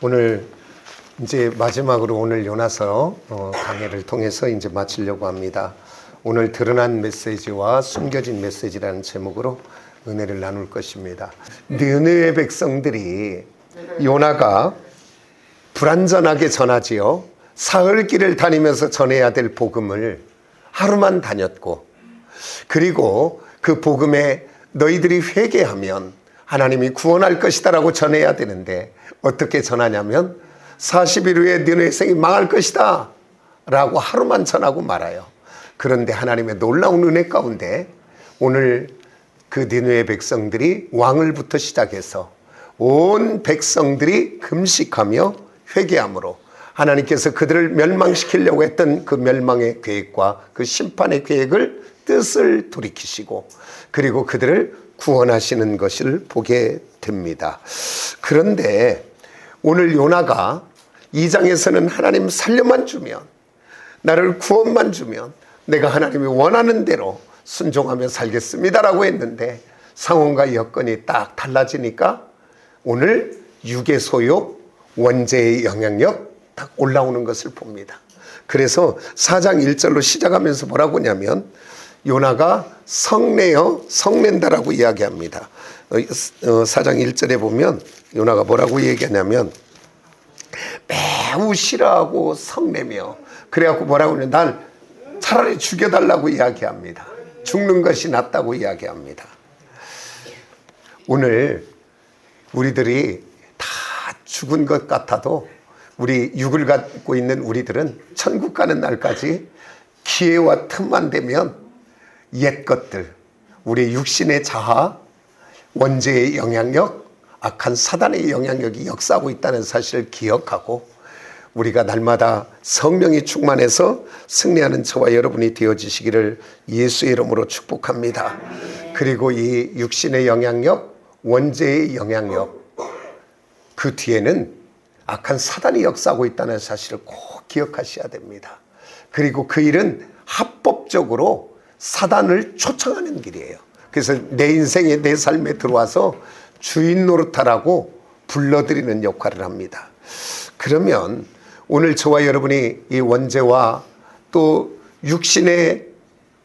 오늘 이제 마지막으로 오늘 요나서 강해를 통해서 이제 마치려고 합니다. 오늘 드러난 메시지와 숨겨진 메시지라는 제목으로 은혜를 나눌 것입니다. 느느웨 백성들이 요나가 불완전하게 전하지요. 사흘 길을 다니면서 전해야 될 복음을 하루만 다녔고, 그리고 그 복음에 너희들이 회개하면 하나님이 구원할 것이다 라고 전해야 되는데, 어떻게 전하냐면 40일 후에 느느웨 성이 망할 것이다 라고 하루만 전하고 말아요. 그런데 하나님의 놀라운 은혜 가운데 오늘 그 느느웨 백성들이 왕을부터 시작해서 온 백성들이 금식하며 회개함으로 하나님께서 그들을 멸망시키려고 했던 그 멸망의 계획과 그 심판의 계획을 뜻을 돌이키시고, 그리고 그들을 구원하시는 것을 보게 됩니다. 그런데 오늘 요나가 2장에서는 하나님 살려만 주면, 나를 구원만 주면 내가 하나님이 원하는 대로 순종하며 살겠습니다라고 했는데, 상황과 여건이 딱 달라지니까 오늘 육의 소욕, 원죄의 영향력 딱 올라오는 것을 봅니다. 그래서 4장 1절로 시작하면서 뭐라고 하냐면, 요나가 성낸다라고 이야기합니다. 4장 1절에 보면 요나가 뭐라고 얘기하냐면, 매우 싫어하고 성내며, 그래갖고 뭐라고 하냐면 날 차라리 죽여달라고 이야기합니다. 죽는 것이 낫다고 이야기합니다. 오늘 우리들이 다 죽은 것 같아도 우리 육을 갖고 있는 우리들은 천국 가는 날까지 기회와 틈만 되면 옛 것들, 우리 육신의 자아, 원죄의 영향력, 악한 사단의 영향력이 역사하고 있다는 사실을 기억하고, 우리가 날마다 성령이 충만해서 승리하는 저와 여러분이 되어지시기를 예수의 이름으로 축복합니다. 그리고 이 육신의 영향력, 원죄의 영향력, 그 뒤에는 악한 사단이 역사하고 있다는 사실을 꼭 기억하셔야 됩니다. 그리고 그 일은 합법적으로 사단을 초청하는 길이에요. 그래서 내 인생에, 내 삶에 들어와서 주인 노릇하라고 불러들이는 역할을 합니다. 그러면 오늘 저와 여러분이 이 원죄와 또 육신의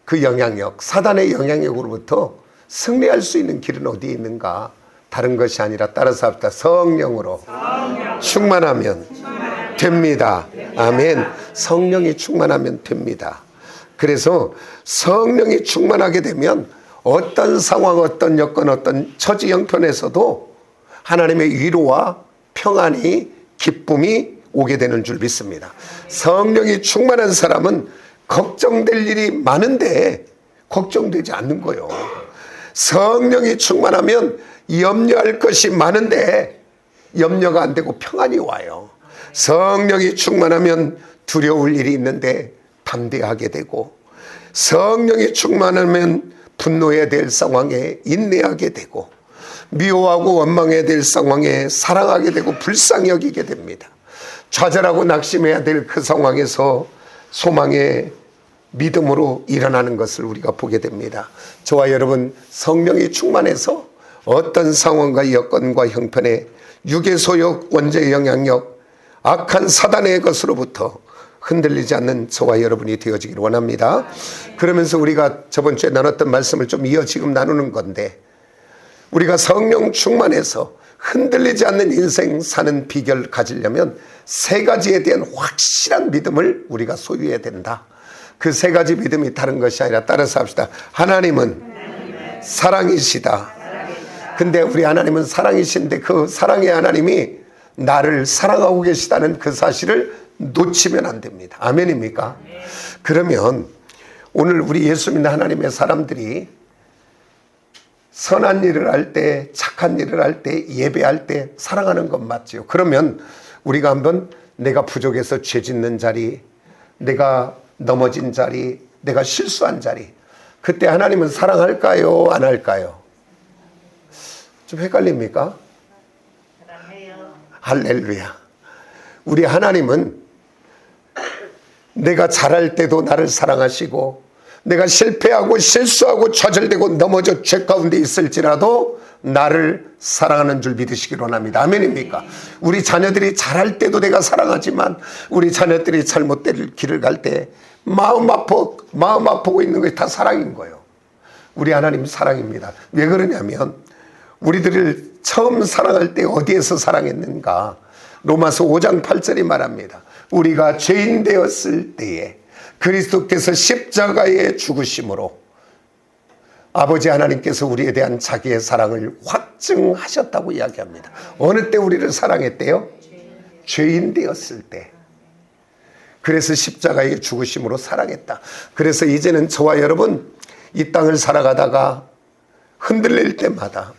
그 영향력, 사단의 영향력으로부터 승리할 수 있는 길은 어디에 있는가? 다른 것이 아니라 따라서 합시다. 성령으로 충만하면 됩니다. 아멘. 성령이 충만하면 됩니다. 그래서 성령이 충만하게 되면 어떤 상황, 어떤 여건, 어떤 처지 형편에서도 하나님의 위로와 평안이, 기쁨이 오게 되는 줄 믿습니다. 성령이 충만한 사람은 걱정될 일이 많은데 걱정되지 않는 거예요. 성령이 충만하면 염려할 것이 많은데 염려가 안 되고 평안이 와요. 성령이 충만하면 두려울 일이 있는데 담대하게 되고, 성령이 충만하면 분노해야 될 상황에 인내하게 되고, 미워하고 원망해야 될 상황에 사랑하게 되고 불쌍히 여기게 됩니다. 좌절하고 낙심해야 될 그 상황에서 소망의 믿음으로 일어나는 것을 우리가 보게 됩니다. 저와 여러분, 성령이 충만해서 어떤 상황과 여건과 형편에 육의 소욕, 원죄의 영향력, 악한 사단의 것으로부터 흔들리지 않는 저와 여러분이 되어지기를 원합니다. 그러면서 우리가 저번 주에 나눴던 말씀을 좀 이어 지금 나누는 건데, 우리가 성령 충만해서 흔들리지 않는 인생 사는 비결 가지려면 세 가지에 대한 확실한 믿음을 우리가 소유해야 된다. 그 세 가지 믿음이 다른 것이 아니라, 따라서 합시다. 하나님은 사랑이시다. 근데 우리 하나님은 사랑이신데 그 사랑의 하나님이 나를 사랑하고 계시다는 그 사실을 놓치면 안 됩니다. 아멘입니까? 그러면 오늘 우리 예수 믿는 하나님의 사람들이 선한 일을 할 때, 착한 일을 할 때, 예배할 때 사랑하는 건 맞지요. 그러면 우리가 한번 내가 부족해서 죄 짓는 자리, 내가 넘어진 자리, 내가 실수한 자리, 그때 하나님은 사랑할까요? 안 할까요? 좀 헷갈립니까? 사랑해요. 할렐루야. 우리 하나님은 내가 잘할 때도 나를 사랑하시고, 내가 실패하고 실수하고 좌절되고 넘어져 죄 가운데 있을지라도 나를 사랑하는 줄 믿으시기 원합니다. 아멘입니까? 우리 자녀들이 잘할 때도 내가 사랑하지만 우리 자녀들이 잘못될 길을 갈 때 마음 아프고 있는 것이 다 사랑인 거예요. 우리 하나님 사랑입니다. 왜 그러냐면 우리들을 처음 사랑할 때 어디에서 사랑했는가? 로마서 5장 8절이 말합니다. 우리가 죄인 되었을 때에 그리스도께서 십자가에 죽으심으로 아버지 하나님께서 우리에 대한 자기의 사랑을 확증하셨다고 이야기합니다. 어느 때 우리를 사랑했대요? 죄인 되었을 때. 그래서 십자가에 죽으심으로 사랑했다. 그래서 이제는 저와 여러분 이 땅을 살아가다가 흔들릴 때마다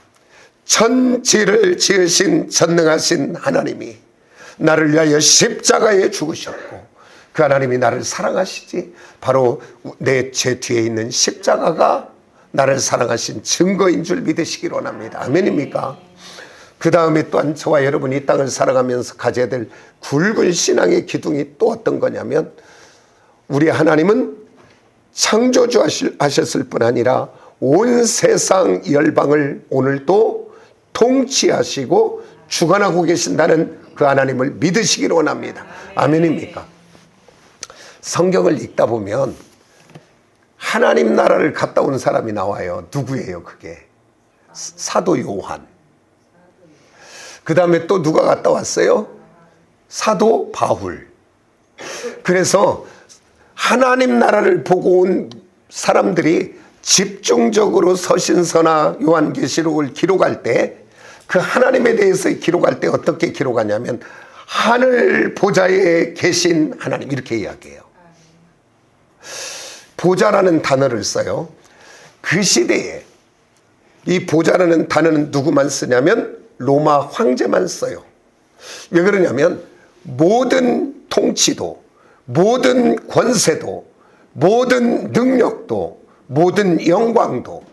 천지를 지으신 전능하신 하나님이 나를 위하여 십자가에 죽으셨고 그 하나님이 나를 사랑하시지 바로 내 제 뒤에 있는 십자가가 나를 사랑하신 증거인 줄 믿으시기 원합니다. 아멘입니까? 그 다음에 또한 저와 여러분이 이 땅을 살아가면서 가져야 될 굵은 신앙의 기둥이 또 어떤 거냐면 우리 하나님은 창조주 하셨을 뿐 아니라 온 세상 열방을 오늘도 통치하시고 주관하고 계신다는 그 하나님을 믿으시기를 원합니다. 아멘입니까? 성경을 읽다 보면 하나님 나라를 갔다 온 사람이 나와요. 누구예요 그게? 사도 요한. 그 다음에 또 누가 갔다 왔어요? 사도 바울. 그래서 하나님 나라를 보고 온 사람들이 집중적으로 서신서나 요한계시록을 기록할 때 그 하나님에 대해서 기록할 때 어떻게 기록하냐면 하늘 보좌에 계신 하나님 이렇게 이야기해요. 보좌라는 단어를 써요. 그 시대에 이 보좌라는 단어는 누구만 쓰냐면 로마 황제만 써요. 왜 그러냐면 모든 통치도 모든 권세도 모든 능력도 모든 영광도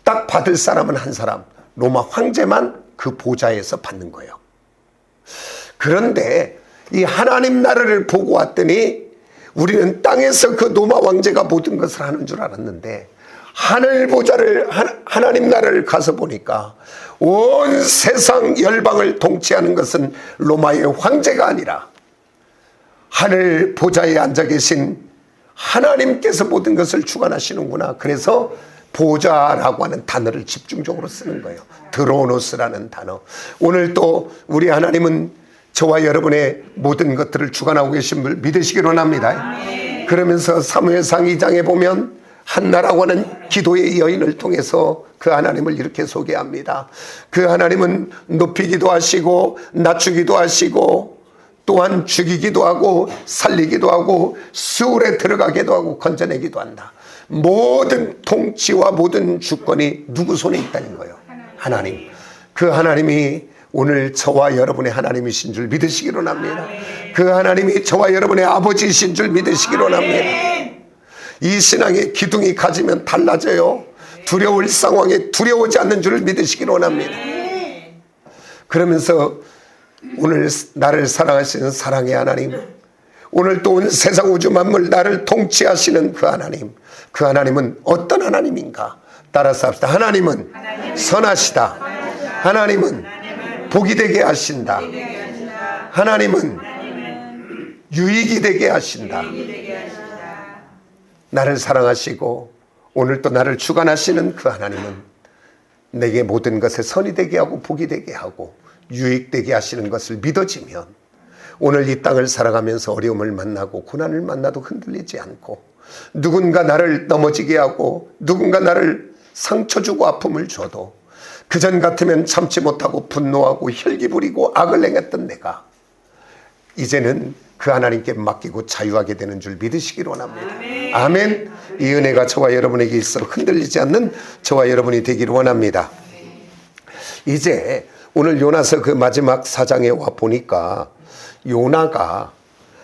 딱 받을 사람은 한 사람 로마 황제만 그 보좌에서 받는 거예요. 그런데 이 하나님 나라를 보고 왔더니 우리는 땅에서 그 로마 황제가 모든 것을 하는 줄 알았는데 하늘 보좌를 하나님 나라를 가서 보니까 온 세상 열방을 통치하는 것은 로마의 황제가 아니라 하늘 보좌에 앉아 계신 하나님께서 모든 것을 주관하시는구나. 그래서 보좌라고 하는 단어를 집중적으로 쓰는 거예요. 드로노스라는 단어. 오늘 또 우리 하나님은 저와 여러분의 모든 것들을 주관하고 계신 줄 믿으시기로 합니다. 그러면서 사무엘상 2장에 보면 한나라고 하는 기도의 여인을 통해서 그 하나님을 이렇게 소개합니다. 그 하나님은 높이기도 하시고 낮추기도 하시고 또한 죽이기도 하고 살리기도 하고 수울에 들어가기도 하고 건져내기도 한다. 모든 통치와 모든 주권이 누구 손에 있다는 거예요? 하나님. 그 하나님이 오늘 저와 여러분의 하나님이신 줄 믿으시기로 합니다. 그 하나님이 저와 여러분의 아버지이신 줄 믿으시기로 합니다. 이 신앙의 기둥이 가지면 달라져요. 두려울 상황에 두려워하지 않는 줄 믿으시기로 합니다. 그러면서 오늘 나를 사랑하시는 사랑의 하나님, 오늘 또 온 세상 우주 만물 나를 통치하시는 그 하나님, 그 하나님은 어떤 하나님인가? 따라서 합시다. 하나님은 선하시다. 하나님은 복이 되게 하신다. 하나님은 유익이 되게 하신다. 나를 사랑하시고 오늘 또 나를 주관하시는 그 하나님은 내게 모든 것에 선이 되게 하고 복이 되게 하고 유익되게 하시는 것을 믿어지면 오늘 이 땅을 살아가면서 어려움을 만나고 고난을 만나도 흔들리지 않고 누군가 나를 넘어지게 하고 누군가 나를 상처 주고 아픔을 줘도 그전 같으면 참지 못하고 분노하고 혈기 부리고 악을 행했던 내가 이제는 그 하나님께 맡기고 자유하게 되는 줄 믿으시기로 원합니다. 아멘. 이 은혜가 저와 여러분에게 있어 흔들리지 않는 저와 여러분이 되기를 원합니다. 이제 오늘 요나서 그 마지막 4장에 와 보니까 요나가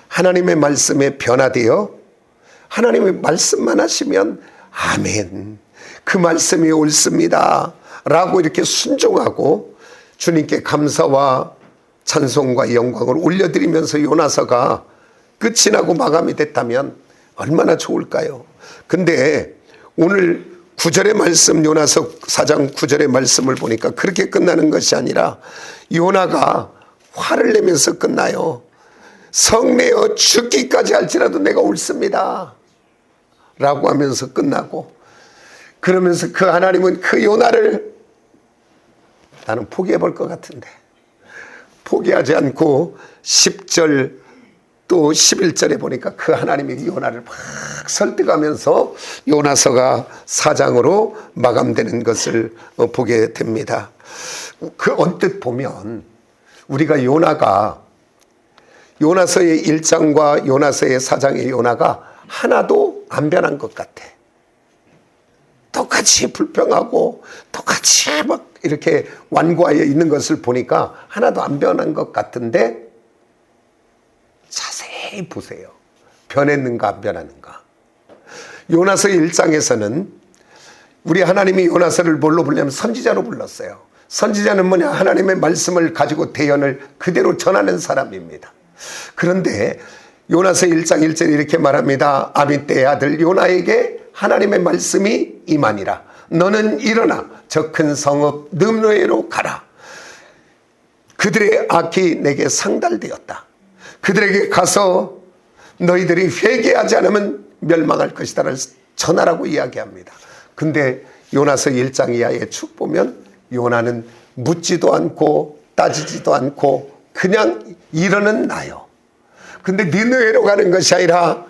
하나님의 말씀에 변화되어 하나님의 말씀만 하시면 아멘, 그 말씀이 옳습니다 라고 이렇게 순종하고 주님께 감사와 찬송과 영광을 올려드리면서 요나서가 끝이 나고 마감이 됐다면 얼마나 좋을까요? 근데 오늘 9절의 말씀, 요나서 4장 9절의 말씀을 보니까 그렇게 끝나는 것이 아니라 요나가 화를 내면서 끝나요. 성내어 죽기까지 할지라도 내가 옳습니다 라고 하면서 끝나고, 그러면서 그 하나님은 그 요나를 나는 포기해 볼 것 같은데 포기하지 않고 10절 또 11절에 보니까 그 하나님이 요나를 막 설득하면서 요나서가 4장으로 마감되는 것을 보게 됩니다. 그 언뜻 보면 우리가 요나서의 1장과 요나서의 4장의 요나가 하나도 안 변한 것 같아. 똑같이 불평하고 똑같이 막 이렇게 완고하여 있는 것을 보니까 하나도 안 변한 것 같은데 자세히 보세요. 변했는가 안 변하는가. 요나서 1장에서는 우리 하나님이 요나서를 뭘로 부르냐면 선지자로 불렀어요. 선지자는 뭐냐? 하나님의 말씀을 가지고 대언을 그대로 전하는 사람입니다. 그런데 요나서 1장 1절에 이렇게 말합니다. 아미떼의 아들 요나에게 하나님의 말씀이 임하니라. 너는 일어나 저 큰 성읍 느느웨로 가라. 그들의 악이 내게 상달되었다. 그들에게 가서 너희들이 회개하지 않으면 멸망할 것이다를 전하라고 이야기합니다. 근데 요나서 1장 이하에 쭉 보면 요나는 묻지도 않고 따지지도 않고 그냥 이러는 나요. 근데 니느웨로 가는 것이 아니라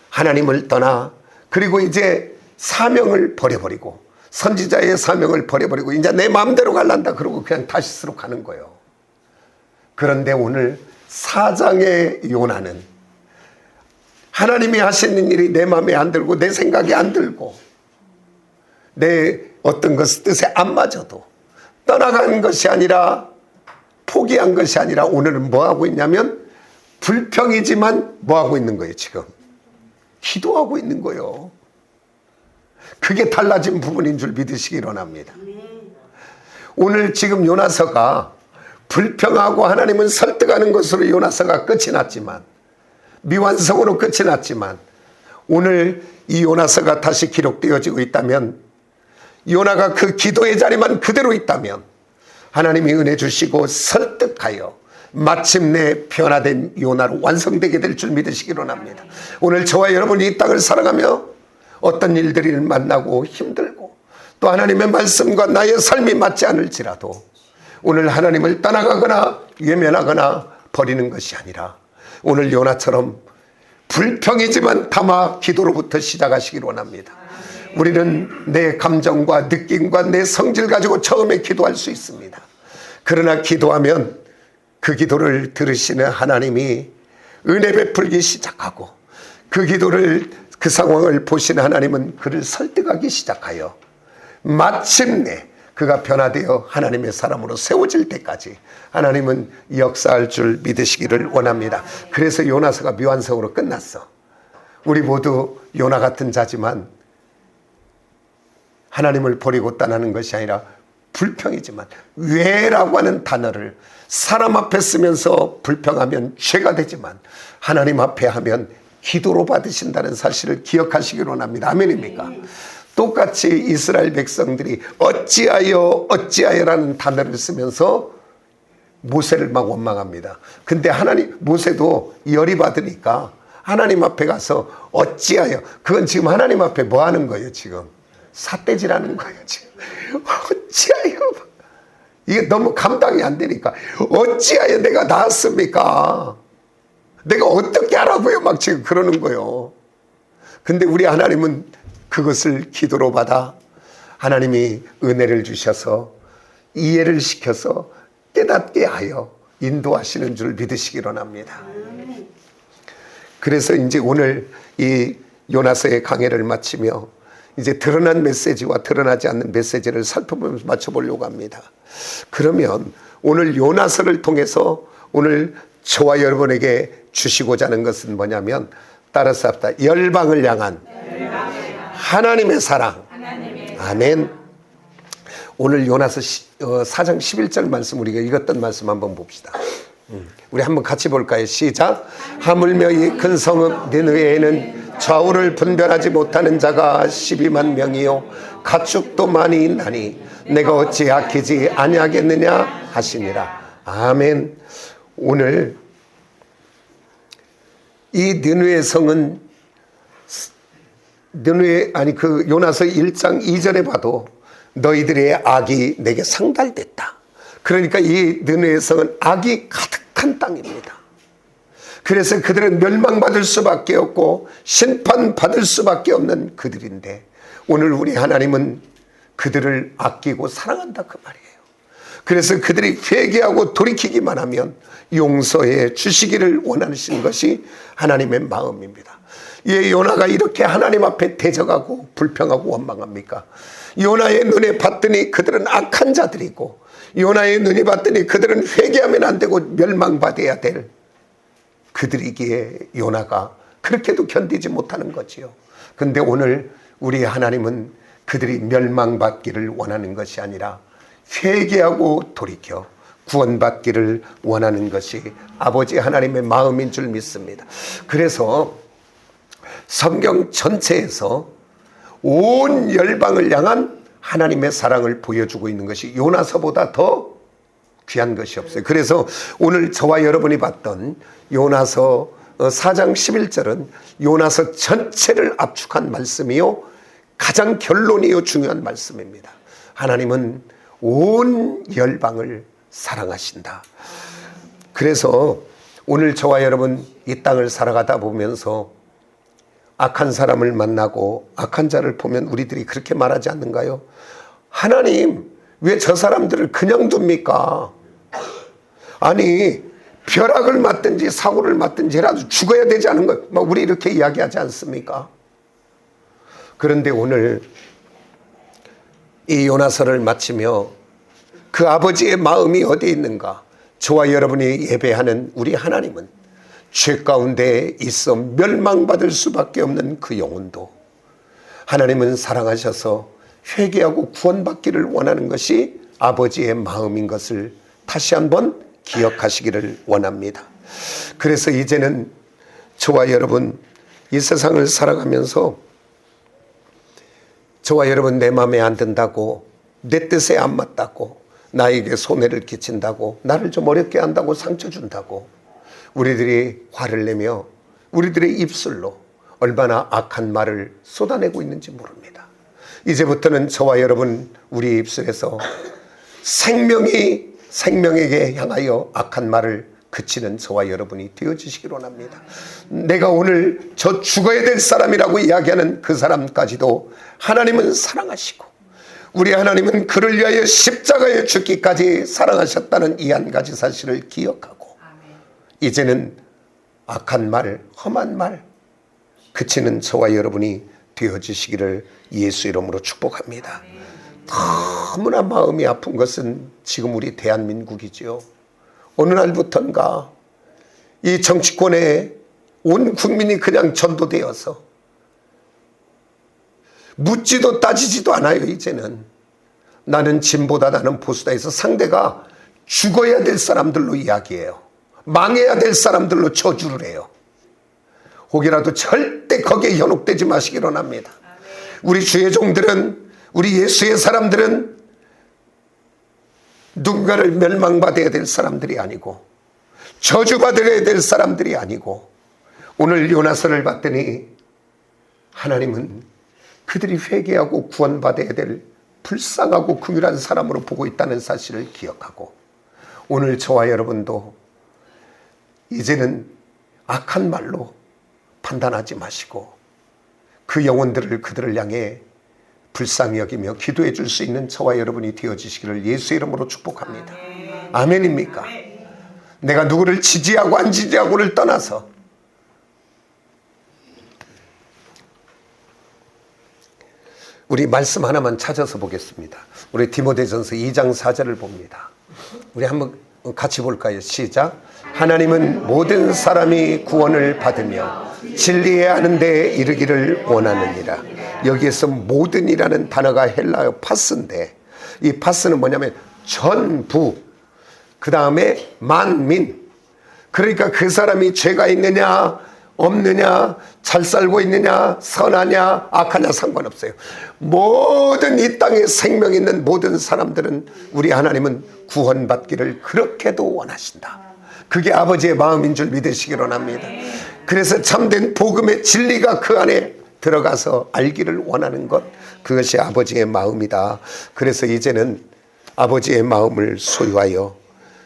하나님을 떠나, 그리고 이제 사명을 버려버리고 선지자의 사명을 버려버리고 이제 내 마음대로 갈란다 그러고 그냥 다시스로 가는 거예요. 그런데 오늘 4장의 요나는 하나님이 하시는 일이 내 마음에 안 들고 내 생각에 안 들고 내 어떤 것 뜻에 안 맞아도 떠나간 것이 아니라 포기한 것이 아니라 오늘은 뭐 하고 있냐면 불평이지만 뭐 하고 있는 거예요? 지금 기도하고 있는 거예요. 그게 달라진 부분인 줄 믿으시기 원합니다. 오늘 지금 요나서가 불평하고 하나님은 설득하는 것으로 요나서가 끝이 났지만, 미완성으로 끝이 났지만, 오늘 이 요나서가 다시 기록되어지고 있다면, 요나가 그 기도의 자리만 그대로 있다면 하나님이 은혜 주시고 설득하여 마침내 변화된 요나로 완성되게 될 줄 믿으시기 원합니다. 오늘 저와 여러분이 이 땅을 살아가며 어떤 일들을 만나고 힘들고 또 하나님의 말씀과 나의 삶이 맞지 않을지라도 오늘 하나님을 떠나가거나 외면하거나 버리는 것이 아니라 오늘 요나처럼 불평이지만 다마 기도로부터 시작하시길 원합니다. 우리는 내 감정과 느낌과 내 성질 가지고 처음에 기도할 수 있습니다. 그러나 기도하면 그 기도를 들으시는 하나님이 은혜 베풀기 시작하고 그 기도를 그 상황을 보시는 하나님은 그를 설득하기 시작하여 마침내 그가 변화되어 하나님의 사람으로 세워질 때까지 하나님은 역사할 줄 믿으시기를 원합니다. 그래서 요나서가 미완성으로 끝났어. 우리 모두 요나 같은 자지만 하나님을 버리고 떠나는 것이 아니라 불평이지만 왜라고 하는 단어를 사람 앞에 쓰면서 불평하면 죄가 되지만 하나님 앞에 하면 기도로 받으신다는 사실을 기억하시기를 원합니다. 아멘입니까? 똑같이 이스라엘 백성들이 어찌하여라는 단어를 쓰면서 모세를 막 원망합니다. 근데 모세도 열이 받으니까 하나님 앞에 가서 어찌하여, 그건 지금 하나님 앞에 뭐 하는 거예요? 지금 삿대질하는 거예요. 지금 어찌하여, 이게 너무 감당이 안 되니까 어찌하여 내가 나았습니까? 내가 어떻게 하라고요? 막 지금 그러는 거예요. 근데 우리 하나님은 그것을 기도로 받아 하나님이 은혜를 주셔서 이해를 시켜서 깨닫게 하여 인도하시는 줄 믿으시기 원합니다. 그래서 이제 오늘 이 요나서의 강해를 마치며 이제 드러난 메시지와 드러나지 않는 메시지를 살펴보면서 맞춰보려고 합니다. 그러면 오늘 요나서를 통해서 오늘 저와 여러분에게 주시고자 하는 것은 뭐냐면 따라서 합시다. 열방을 향한 하나님의 사랑. 아멘. 오늘 요나서 4장 11절 말씀, 우리가 읽었던 말씀 한번 봅시다. 우리 한번 같이 볼까요? 시작. 하물며 이 큰 성읍 니느웨에는 좌우를 분별하지 못하는 자가 12만 명이요 가축도 많이 있나니 내가 어찌 아끼지 아니하겠느냐 하시니라. 아멘. 오늘 이 느느웨 성은 요나서 1장 2절에 봐도 너희들의 악이 내게 상달됐다. 그러니까 이 느느웨 성은 악이 가득한 땅입니다. 그래서 그들은 멸망받을 수밖에 없고 심판받을 수밖에 없는 그들인데 오늘 우리 하나님은 그들을 아끼고 사랑한다 그 말이에요. 그래서 그들이 회개하고 돌이키기만 하면 용서해 주시기를 원하시는 것이 하나님의 마음입니다. 예, 요나가 이렇게 하나님 앞에 대적하고 불평하고 원망합니까? 요나의 눈에 봤더니 그들은 악한 자들이고 요나의 눈이 봤더니 그들은 회개하면 안 되고 멸망받아야 될 그들이기에 요나가 그렇게도 견디지 못하는 거지요. 근데 오늘 우리 하나님은 그들이 멸망받기를 원하는 것이 아니라 회개하고 돌이켜 구원받기를 원하는 것이 아버지 하나님의 마음인 줄 믿습니다. 그래서 성경 전체에서 온 열방을 향한 하나님의 사랑을 보여주고 있는 것이 요나서보다 더 귀한 것이 없어요. 그래서 오늘 저와 여러분이 봤던 요나서 4장 11절은 요나서 전체를 압축한 말씀이요 가장 결론이요 중요한 말씀입니다. 하나님은 온 열방을 사랑하신다. 그래서 오늘 저와 여러분 이 땅을 살아가다 보면서 악한 사람을 만나고 악한 자를 보면 우리들이 그렇게 말하지 않는가요? 하나님 왜 저 사람들을 그냥 둡니까? 아니 벼락을 맞든지 사고를 맞든지라도 죽어야 되지 않은 거 우리 이렇게 이야기하지 않습니까? 그런데 오늘 이 요나서를 마치며 그 아버지의 마음이 어디에 있는가? 저와 여러분이 예배하는 우리 하나님은 죄 가운데 있어 멸망받을 수밖에 없는 그 영혼도 하나님은 사랑하셔서 회개하고 구원받기를 원하는 것이 아버지의 마음인 것을 다시 한번 기억하시기를 원합니다. 그래서 이제는 저와 여러분 이 세상을 살아가면서 저와 여러분 내 마음에 안 든다고 내 뜻에 안 맞다고 나에게 손해를 끼친다고 나를 좀 어렵게 한다고 상처 준다고 우리들이 화를 내며 우리들의 입술로 얼마나 악한 말을 쏟아내고 있는지 모릅니다. 이제부터는 저와 여러분 우리 입술에서 생명에게 향하여 악한 말을 그치는 저와 여러분이 되어주시기를 원합니다. 내가 오늘 저 죽어야 될 사람이라고 이야기하는 그 사람까지도 하나님은 사랑하시고 우리 하나님은 그를 위하여 십자가에 죽기까지 사랑하셨다는 이 한 가지 사실을 기억하고 이제는 악한 말, 험한 말 그치는 저와 여러분이 되어주시기를 예수 이름으로 축복합니다. 너무나 마음이 아픈 것은 지금 우리 대한민국이지요. 어느 날부턴가 이 정치권에 온 국민이 그냥 전도되어서 묻지도 따지지도 않아요. 이제는 나는 진보다 나는 보수다 해서 상대가 죽어야 될 사람들로 이야기해요. 망해야 될 사람들로 저주를 해요. 혹이라도 절대 거기에 현혹되지 마시기를 합니다. 우리 주의 종들은 우리 예수의 사람들은 누군가를 멸망받아야 될 사람들이 아니고 저주받아야 될 사람들이 아니고 오늘 요나서를 봤더니 하나님은 그들이 회개하고 구원받아야 될 불쌍하고 긍휼한 사람으로 보고 있다는 사실을 기억하고 오늘 저와 여러분도 이제는 악한 말로 판단하지 마시고 그 영혼들을 그들을 향해 불쌍히 여기며 기도해 줄 수 있는 저와 여러분이 되어주시기를 예수 이름으로 축복합니다. 아멘입니까? 내가 누구를 지지하고 안 지지하고를 떠나서 우리 말씀 하나만 찾아서 보겠습니다. 우리 디모데전서 2장 4절을 봅니다. 우리 한번 같이 볼까요? 시작. 하나님은 모든 사람이 구원을 받으며 진리해야 하는데 이르기를 원하느니라. 여기에서 모든이라는 단어가 헬라어 파스인데 이 파스는 뭐냐면 전부 그 다음에 만민 그러니까 그 사람이 죄가 있느냐 없느냐, 잘 살고 있느냐, 선하냐, 악하냐 상관없어요. 모든 이 땅에 생명 있는 모든 사람들은 우리 하나님은 구원받기를 그렇게도 원하신다. 그게 아버지의 마음인 줄 믿으시기 원합니다. 그래서 참된 복음의 진리가 그 안에 들어가서 알기를 원하는 것, 그것이 아버지의 마음이다. 그래서 이제는 아버지의 마음을 소유하여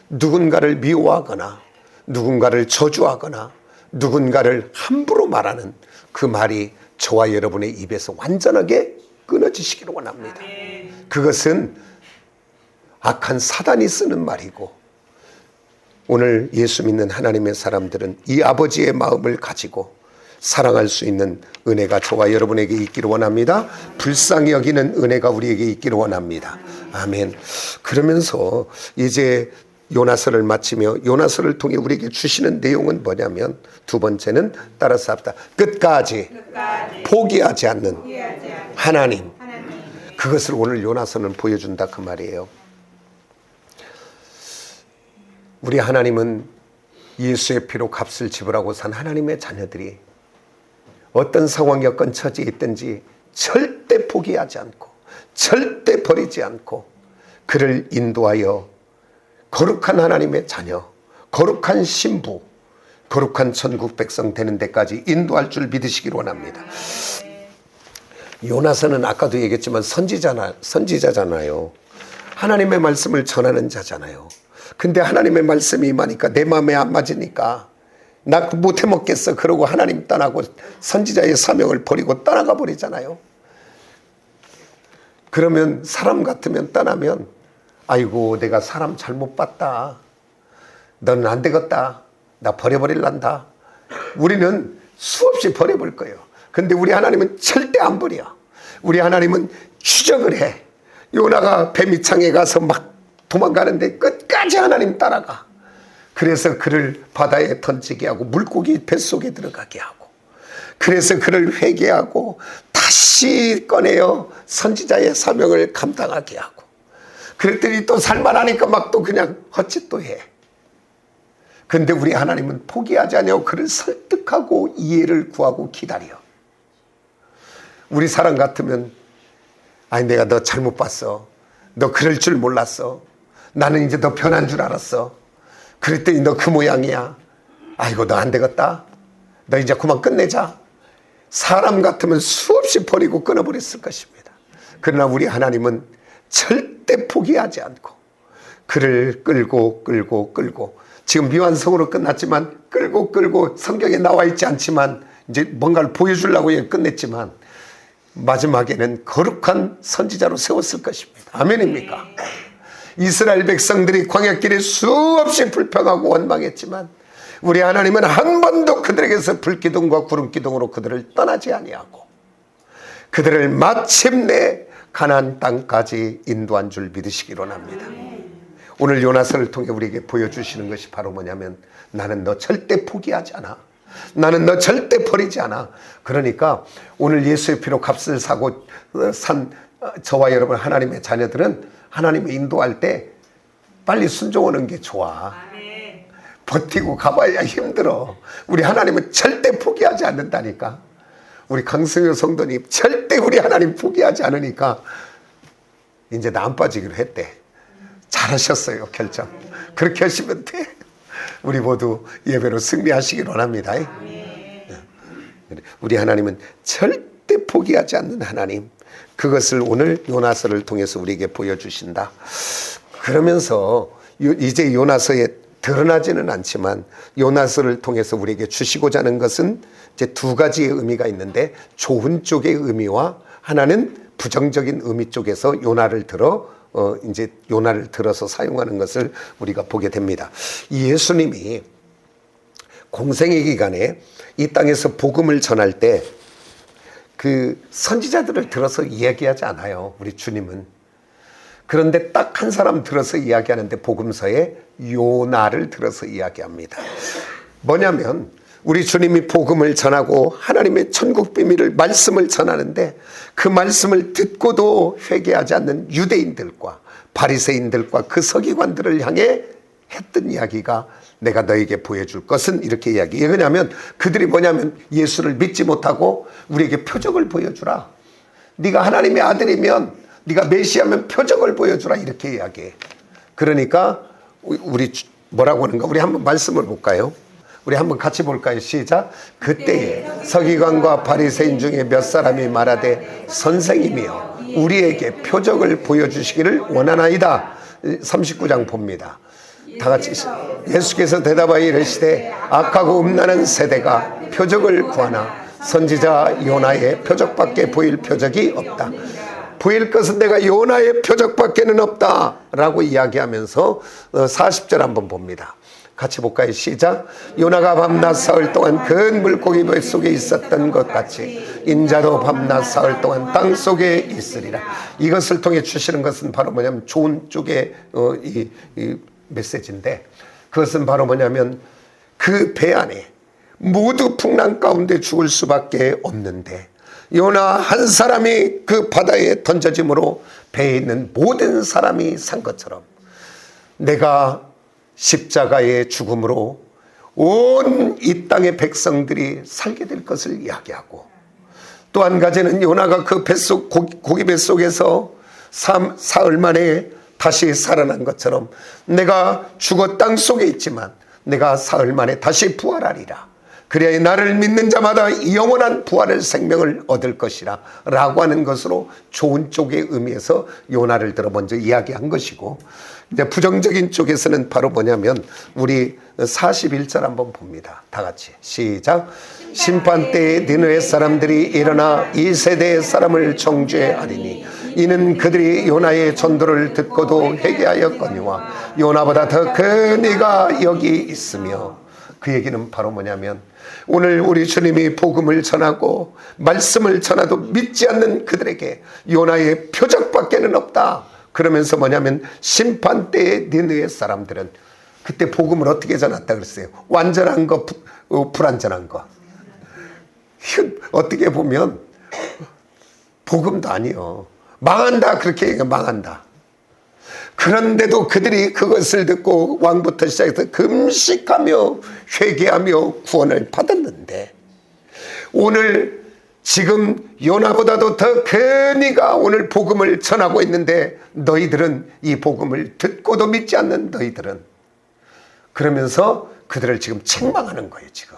누군가를 미워하거나 누군가를 저주하거나 누군가를 함부로 말하는 그 말이 저와 여러분의 입에서 완전하게 끊어지시기를 원합니다. 그것은 악한 사단이 쓰는 말이고, 오늘 예수 믿는 하나님의 사람들은 이 아버지의 마음을 가지고 사랑할 수 있는 은혜가 저와 여러분에게 있기를 원합니다. 불쌍히 여기는 은혜가 우리에게 있기를 원합니다. 아멘. 그러면서 이제 요나서를 마치며 요나서를 통해 우리에게 주시는 내용은 뭐냐면, 두 번째는 따라서 합시다. 끝까지 포기하지 않는 하나님. 그것을 오늘 요나서는 보여준다 그 말이에요. 우리 하나님은 예수의 피로 값을 지불하고 산 하나님의 자녀들이 어떤 상황에 처지에 있든지 절대 포기하지 않고 절대 버리지 않고 그를 인도하여 거룩한 하나님의 자녀, 거룩한 신부, 거룩한 천국 백성 되는 데까지 인도할 줄 믿으시기를 원합니다. 요나서는 아까도 얘기했지만 선지자잖아요. 하나님의 말씀을 전하는 자잖아요. 근데 하나님의 말씀이 임하니까 내 마음에 안 맞으니까 나 못해 먹겠어 그러고 하나님 떠나고 선지자의 사명을 버리고 떠나가 버리잖아요. 그러면 사람 같으면 떠나면, 아이고 내가 사람 잘못 봤다, 너는 안 되겠다, 나 버려버릴란다, 우리는 수없이 버려볼 거예요. 근데 우리 하나님은 절대 안 버려. 우리 하나님은 추적을 해. 요나가 뱀이창에 가서 막 도망가는데 끝까지 하나님 따라가. 그래서 그를 바다에 던지게 하고 물고기 뱃속에 들어가게 하고, 그래서 그를 회개하고 다시 꺼내어 선지자의 사명을 감당하게 하고, 그랬더니 또 살만하니까 막 또 그냥 헛짓 또 해. 근데 우리 하나님은 포기하지 않냐고 그를 설득하고 이해를 구하고 기다려. 우리 사람 같으면, 아니 내가 너 잘못 봤어, 너 그럴 줄 몰랐어, 나는 이제 너 변한 줄 알았어, 그랬더니 너 그 모양이야, 아이고 너 안 되겠다, 너 이제 그만 끝내자. 사람 같으면 수없이 버리고 끊어버렸을 것입니다. 그러나 우리 하나님은 절대 포기하지 않고 그를 끌고 지금 미완성으로 끝났지만 끌고 성경에 나와 있지 않지만 이제 뭔가를 보여주려고 끝냈지만 마지막에는 거룩한 선지자로 세웠을 것입니다. 아멘입니까? 이스라엘 백성들이 광야길에 수없이 불평하고 원망했지만 우리 하나님은 한 번도 그들에게서 불기둥과 구름기둥으로 그들을 떠나지 아니하고 그들을 마침내 가나안 땅까지 인도한 줄 믿으시기로 합니다. 오늘 요나서를 통해 우리에게 보여주시는 것이 바로 뭐냐면, 나는 너 절대 포기하지 않아, 나는 너 절대 버리지 않아. 그러니까 오늘 예수의 피로 값을 사고 산 저와 여러분 하나님의 자녀들은 하나님의 인도할 때 빨리 순종하는 게 좋아. 버티고 가봐야 힘들어. 우리 하나님은 절대 포기하지 않는다니까. 우리 강승효 성도님 절대 우리 하나님 포기하지 않으니까 이제 나 안 빠지기로 했대. 잘하셨어요. 결정 그렇게 하시면 돼. 우리 모두 예배로 승리하시길 원합니다. 우리 하나님은 절대 포기하지 않는 하나님, 그것을 오늘 요나서를 통해서 우리에게 보여주신다. 그러면서 이제 요나서에 드러나지는 않지만 요나서를 통해서 우리에게 주시고자 하는 것은 이제 두 가지의 의미가 있는데, 좋은 쪽의 의미와 하나는 부정적인 의미 쪽에서 요나를 들어서 사용하는 것을 우리가 보게 됩니다. 예수님이 공생의 기간에 이 땅에서 복음을 전할 때 그 선지자들을 들어서 이야기하지 않아요. 우리 주님은. 그런데 딱 한 사람 들어서 이야기하는데 복음서에 요나를 들어서 이야기합니다. 뭐냐면 우리 주님이 복음을 전하고 하나님의 천국 비밀을 말씀을 전하는데 그 말씀을 듣고도 회개하지 않는 유대인들과 바리새인들과 그 서기관들을 향해 했던 이야기가 내가 너에게 보여줄 것은 이렇게 이야기해요. 왜냐하면 그들이 뭐냐면 예수를 믿지 못하고 우리에게 표적을 보여주라. 네가 하나님의 아들이면, 네가 메시아면 표적을 보여주라, 이렇게 이야기해. 그러니까 우리 뭐라고 하는가? 우리 한번 말씀을 볼까요? 우리 한번 같이 볼까요? 시작. 그때에 서기관과 바리새인 중에 몇 사람이 말하되 선생님이여 우리에게 표적을 보여주시기를 원하나이다. 39장 봅니다. 다 같이 예수께서 대답하여 이르시되 악하고 음란한 세대가 표적을 구하나 선지자 요나의 표적밖에 보일 표적이 없다. 보일 것은 내가 요나의 표적밖에는 없다 라고 이야기하면서 40절 한번 봅니다. 같이 볼까요? 시작. 요나가 밤낮 사흘 동안 큰 물고기 뱃 속에 있었던 것 같이 인자도 밤낮 사흘 동안 땅 속에 있으리라. 이것을 통해 주시는 것은 바로 뭐냐면 좋은 쪽의 이 메시지인데, 그것은 바로 뭐냐면 그 배 안에 모두 풍랑 가운데 죽을 수밖에 없는데 요나 한 사람이 그 바다에 던져짐으로 배에 있는 모든 사람이 산 것처럼 내가 십자가의 죽음으로 온 이 땅의 백성들이 살게 될 것을 이야기하고, 또 한 가지는 요나가 그 뱃속 고기 뱃속에서 사흘 만에 다시 살아난 것처럼 내가 죽어 땅 속에 있지만 내가 사흘 만에 다시 부활하리라. 그래야 나를 믿는 자마다 영원한 부활의 생명을 얻을 것이라 라고 하는 것으로 좋은 쪽의 의미에서 요나를 들어 먼저 이야기한 것이고, 이제 부정적인 쪽에서는 바로 뭐냐면 우리 41절 한번 봅니다. 다 같이 시작. 심판 때에 니느웨 사람들이 일어나 이 세대의 사람을 정죄하리니 이는 그들이 요나의 전도를 듣고도 회개하였거니와 요나보다 더 큰 이가 여기 있으며, 그 얘기는 바로 뭐냐면 오늘 우리 주님이 복음을 전하고 말씀을 전하도 믿지 않는 그들에게 요나의 표적밖에는 없다. 그러면서 뭐냐면 심판 때의 니느웨 사람들은 그때 복음을 어떻게 전했다 그랬어요? 완전한 거, 불완전한 거. 어떻게 보면 복음도 아니요, 망한다 그렇게 얘기해. 망한다. 그런데도 그들이 그것을 듣고 왕부터 시작해서 금식하며 회개하며 구원을 받았는데, 오늘 지금 요나보다도 더 큰 이가 오늘 복음을 전하고 있는데 너희들은 이 복음을 듣고도 믿지 않는 너희들은, 그러면서 그들을 지금 책망하는 거예요 지금.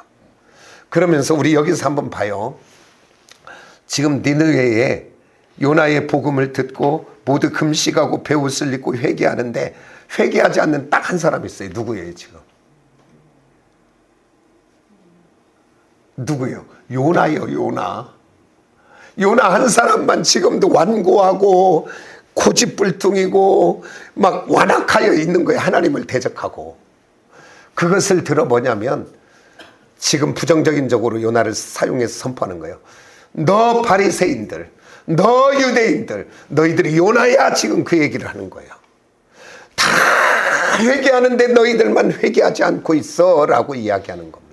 그러면서 우리 여기서 한번 봐요. 지금 니느웨에 요나의 복음을 듣고 모두 금식하고 베옷을 입고 회개하는데 회개하지 않는 딱 한 사람이 있어요. 누구예요 지금? 누구예요? 요나예요. 요나 한 사람만 지금도 완고하고 고집불통이고 막 완악하여 있는 거예요. 하나님을 대적하고. 그것을 들어 뭐냐면 지금 부정적인 적으로 요나를 사용해서 선포하는 거예요. 너 바리새인들, 너 유대인들, 너희들이 요나야, 지금 그 얘기를 하는 거예요. 다 회개하는데 너희들만 회개하지 않고 있어 라고 이야기하는 겁니다.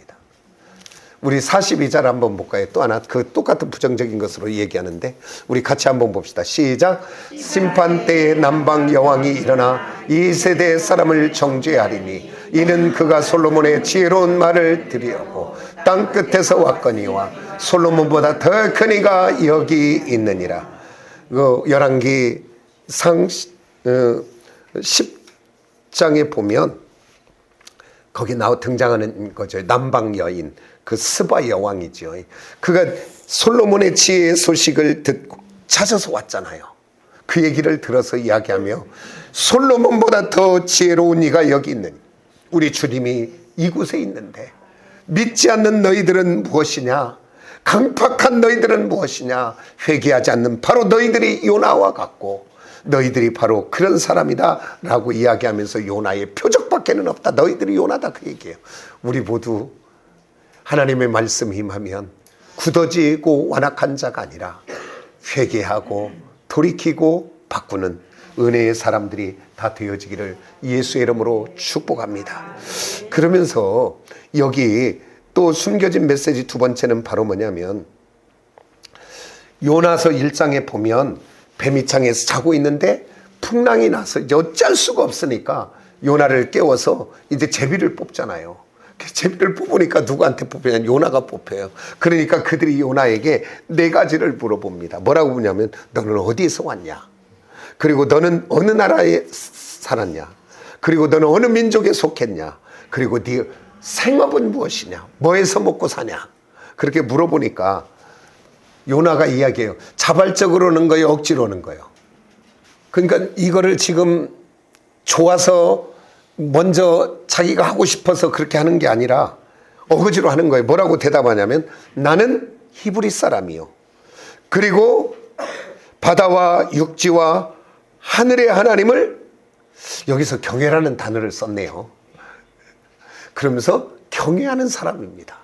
우리 42절 한번 볼까요? 또 하나 그 똑같은 부정적인 것으로 얘기하는데 우리 같이 한번 봅시다. 시작. 심판 때에 남방 여왕이 일어나 이 세대의 사람을 정죄하리니 이는 그가 솔로몬의 지혜로운 말을 들으려고 땅 끝에서 왔거니와 솔로몬보다 더 큰 이가 여기 있느니라. 열왕기 상 10장에 보면 거기 등장하는 거죠. 남방 여인, 그 스바 여왕이죠. 그가 솔로몬의 지혜의 소식을 듣고 찾아서 왔잖아요. 그 얘기를 들어서 이야기하며 솔로몬보다 더 지혜로운 이가 여기 있는 우리 주님이 이곳에 있는데 믿지 않는 너희들은 무엇이냐? 강팍한 너희들은 무엇이냐? 회개하지 않는 바로 너희들이 요나와 같고 너희들이 바로 그런 사람이다 라고 이야기하면서 요나의 표적밖에는 없다. 너희들이 요나다 그 얘기예요. 우리 모두 하나님의 말씀 임하면 굳어지고 완악한 자가 아니라 회개하고 돌이키고 바꾸는 은혜의 사람들이 다 되어지기를 예수의 이름으로 축복합니다. 그러면서 여기 또 숨겨진 메시지 두 번째는 바로 뭐냐면 요나서 1장에 보면 뱀이창에서 자고 있는데 풍랑이 나서 어쩔 수가 없으니까 요나를 깨워서 이제 제비를 뽑잖아요. 제비를 뽑으니까 누구한테 뽑히냐? 요나가 뽑혀요. 그러니까 그들이 요나에게 4가지를 물어봅니다. 뭐라고 묻냐면 너는 어디에서 왔냐? 그리고 너는 어느 나라에 살았냐? 그리고 너는 어느 민족에 속했냐? 그리고 네 생업은 무엇이냐? 뭐에서 먹고 사냐? 그렇게 물어보니까 요나가 이야기해요. 자발적으로 오는 거예요? 억지로 오는 거예요? 그러니까 이거를 지금 좋아서 먼저 자기가 하고 싶어서 그렇게 하는 게 아니라 어거지로 하는 거예요. 뭐라고 대답하냐면 나는 히브리 사람이요. 그리고 바다와 육지와 하늘의 하나님을, 여기서 경외라는 단어를 썼네요. 그러면서 경외하는 사람입니다.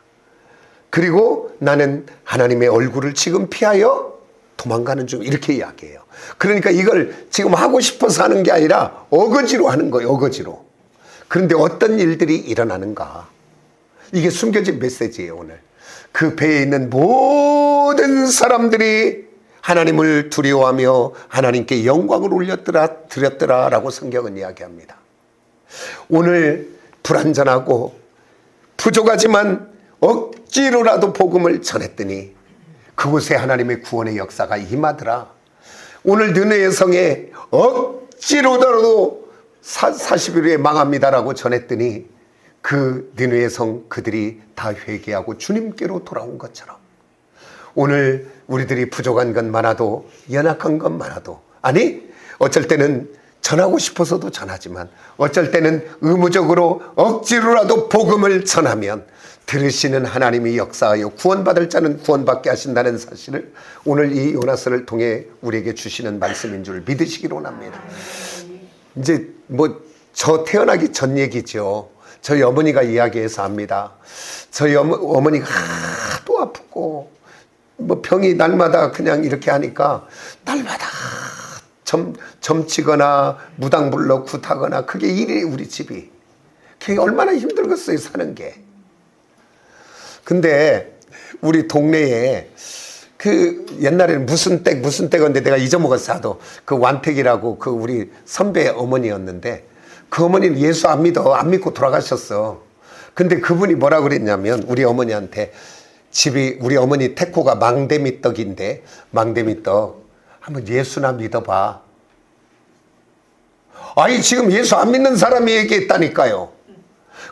그리고 나는 하나님의 얼굴을 지금 피하여 도망가는 중, 이렇게 이야기해요. 그러니까 이걸 지금 하고 싶어서 하는 게 아니라 어거지로 하는 거예요. 어거지로. 그런데 어떤 일들이 일어나는가? 이게 숨겨진 메시지예요. 오늘 그 배에 있는 모든 사람들이 하나님을 두려워하며 하나님께 영광을 드렸더라라고 성경은 이야기합니다. 오늘 불완전하고 부족하지만 억지로라도 복음을 전했더니 그곳에 하나님의 구원의 역사가 임하더라. 오늘 느느웨 성에 억지로라도 40일 후에 망합니다라고 전했더니 그 느느웨 성 그들이 다 회개하고 주님께로 돌아온 것처럼 오늘 우리들이 부족한 것 많아도, 연약한 것 많아도, 아니 어쩔 때는 전하고 싶어서도 전하지만 어쩔 때는 의무적으로 억지로라도 복음을 전하면 들으시는 하나님이 역사하여 구원받을 자는 구원받게 하신다는 사실을 오늘 이 요나서를 통해 우리에게 주시는 말씀인 줄 믿으시기를 원합니다. 이제 저 태어나기 전 얘기죠. 저희 어머니가 이야기해서 압니다. 저희 어머니가 하도 아프고 병이 날마다 그냥 이렇게 하니까 날마다 점치거나 무당불러 굿하거나 그게 일이 우리 집이. 그게 얼마나 힘들겠어요, 사는 게. 근데 우리 동네에 그 옛날에는 무슨 댁인데 내가 잊어먹었어. 그 완택이라고 그 우리 선배 어머니였는데 그 어머니는 예수 안 믿고 돌아가셨어. 근데 그분이 뭐라 그랬냐면 우리 어머니한테 우리 어머니 태코가 망대미떡인데 망대미떡 한번 예수나 믿어봐. 아니 지금 예수 안 믿는 사람이 얘기했다니까요.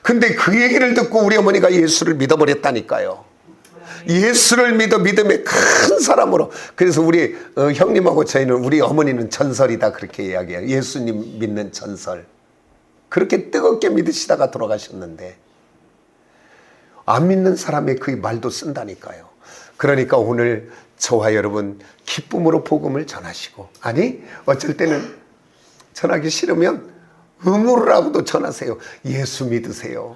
근데 그 얘기를 듣고 우리 어머니가 예수를 믿어버렸다니까요. 예수를 믿음의 큰 사람으로. 그래서 우리 형님하고 저희는 우리 어머니는 전설이다 그렇게 이야기해요. 예수님 믿는 전설. 그렇게 뜨겁게 믿으시다가 돌아가셨는데 안 믿는 사람의 그 말도 쓴다니까요. 그러니까 오늘 저와 여러분 기쁨으로 복음을 전하시고, 아니 어쩔 때는 전하기 싫으면 의무로라고도 전하세요. 예수 믿으세요.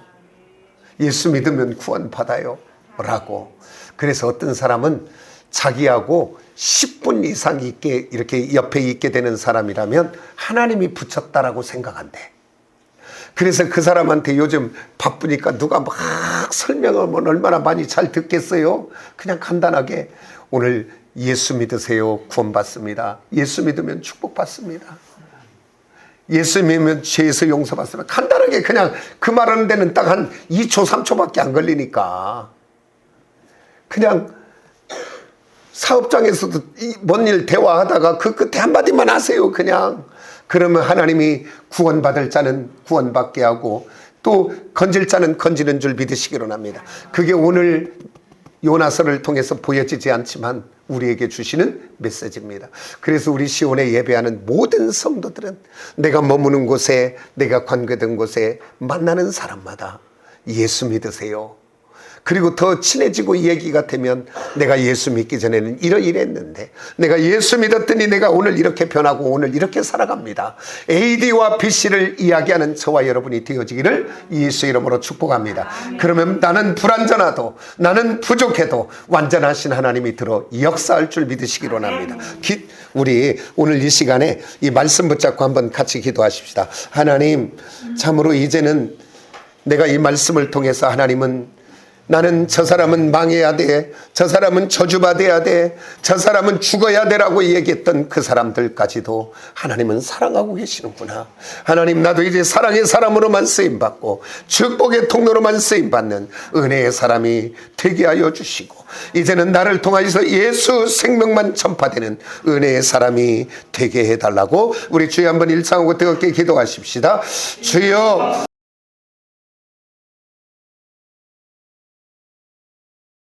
예수 믿으면 구원받아요 라고. 그래서 어떤 사람은 자기하고 10분 이상 이렇게 옆에 있게 되는 사람이라면 하나님이 붙였다라고 생각한대. 그래서 그 사람한테 요즘 바쁘니까 누가 막 설명하면 얼마나 많이 잘 듣겠어요. 그냥 간단하게 오늘 예수 믿으세요, 구원받습니다. 예수 믿으면 축복받습니다. 예수 믿으면 죄에서 용서받습니다. 간단하게 그냥 그 말하는 데는 딱 한 2초 3초밖에 안 걸리니까 그냥 사업장에서도 뭔 일 대화하다가 그 끝에 한마디만 하세요. 그냥. 그러면 하나님이 구원받을 자는 구원받게 하고 또 건질 자는 건지는 줄 믿으시기로 합니다. 그게 오늘 요나서를 통해서 보여지지 않지만 우리에게 주시는 메시지입니다. 그래서 우리 시온에 예배하는 모든 성도들은 내가 머무는 곳에, 내가 관계된 곳에 만나는 사람마다 예수 믿으세요. 그리고 더 친해지고 이 얘기가 되면 내가 예수 믿기 전에는 이랬는데 내가 예수 믿었더니 내가 오늘 이렇게 변하고 오늘 이렇게 살아갑니다. AD와 BC를 이야기하는 저와 여러분이 되어지기를 예수 이름으로 축복합니다. 그러면 나는 불완전하도 나는 부족해도 완전하신 하나님이 들어 역사할 줄 믿으시기로 합니다. 우리 오늘 이 시간에 이 말씀 붙잡고 한번 같이 기도하십시다. 하나님, 참으로 이제는 내가 이 말씀을 통해서 하나님은 나는 저 사람은 망해야 돼, 저 사람은 저주받아야 돼, 저 사람은 죽어야 되라고 얘기했던 그 사람들까지도 하나님은 사랑하고 계시는구나. 하나님, 나도 이제 사랑의 사람으로만 쓰임받고 축복의 통로로만 쓰임받는 은혜의 사람이 되게 하여 주시고, 이제는 나를 통하여서 예수 생명만 전파되는 은혜의 사람이 되게 해달라고 우리 주여 한번 일상하고 뜨겁게 기도하십시다. 주여